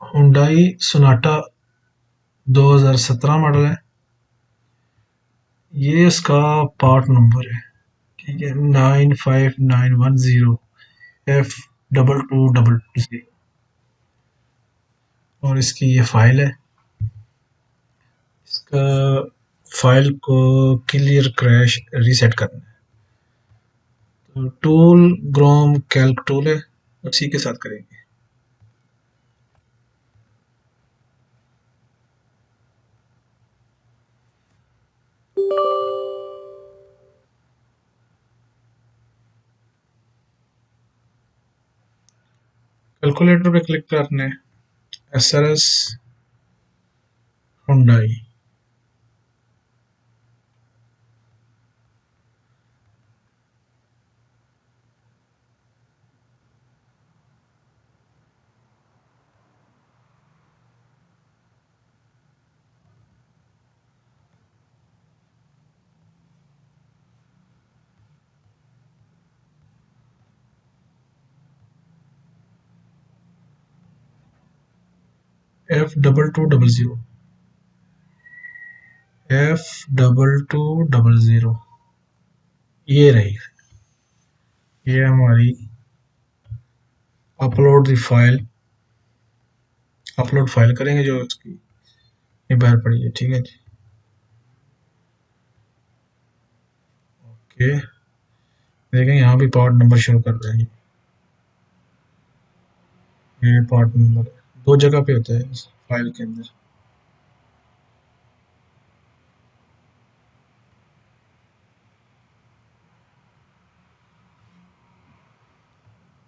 Hyundai Sonata 2017 model है। ये इसका पार्ट नंबर है, ठीक है, 95910 F 2200। और इसकी ये फाइल है। इसका फाइल को क्लियर क्रैश रीसेट करना है, तो टूल ग्रोम कैल्क टूल है, उसी के साथ करेंगे। कैलकुलेटर पे क्लिक करना है, SRS हुंडई। F 2200, F 2200, ये रही। ये हमारी अपलोड दी फाइल, अपलोड फाइल करेंगे जो इसकी ये बाहर पड़ी है, ठीक है जी। ओके, देखें यहाँ भी पार्ट नंबर शो कर रहा है। ये पार्ट नंबर दो जगह पे होता है इस फाइल के अंदर।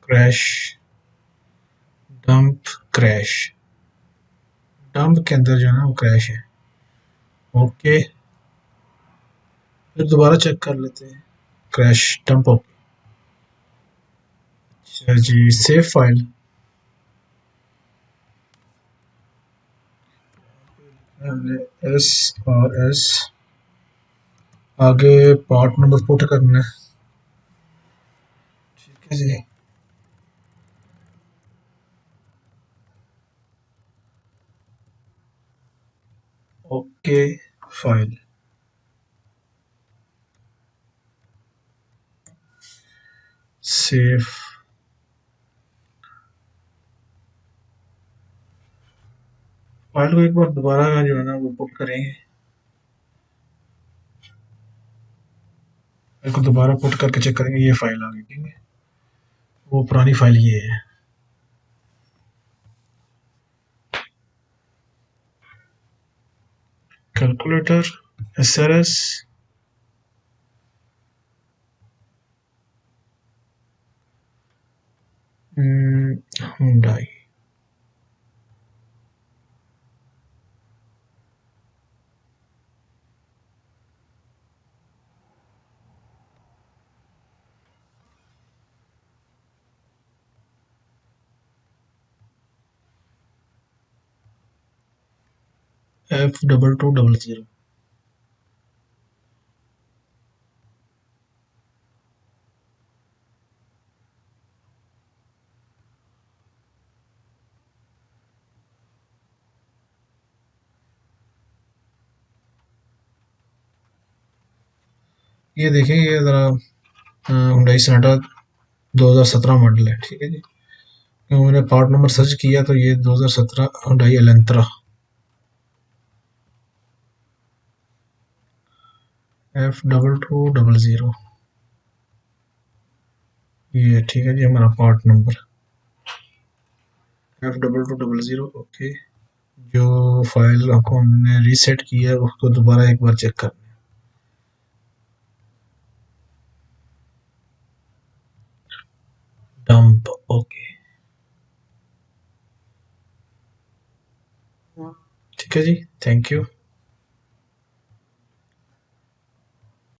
Crash, dump, crash. डंप के अंदर जो है ना वो क्रैश है। ओके, फिर दोबारा चेक कर लेते हैं। Crash dump. ओके, अच्छा जी, सेव फाइल। SRS, आगे पार्ट नंबर पुट करना है, ठीक है जी। Okay, file save. फाइल को एक बार दोबारा जो है ना वो पुट करेंगे। फाइल को दोबारा पुट करके चेक करेंगे, ये फाइल आ गई, ठीक है। वो पुरानी फाइल ये है। Calculator, SRS, Hyundai. F 2200। ये देखें, ये ज़रा हुंडई सोनाटा 2017 मॉडल है, ठीक है जी। क्योंकि मैंने पार्ट नंबर सर्च किया तो ये 2017 हुंडई एलेंट्रा, F 2200। ये ठीक है जी हमारा पार्ट नंबर F 2200। ओके, जो फाइल आपको हमने रीसेट किया है उसको दोबारा एक बार चेक करना है। डंप। ओके, ठीक है जी, थैंक यू।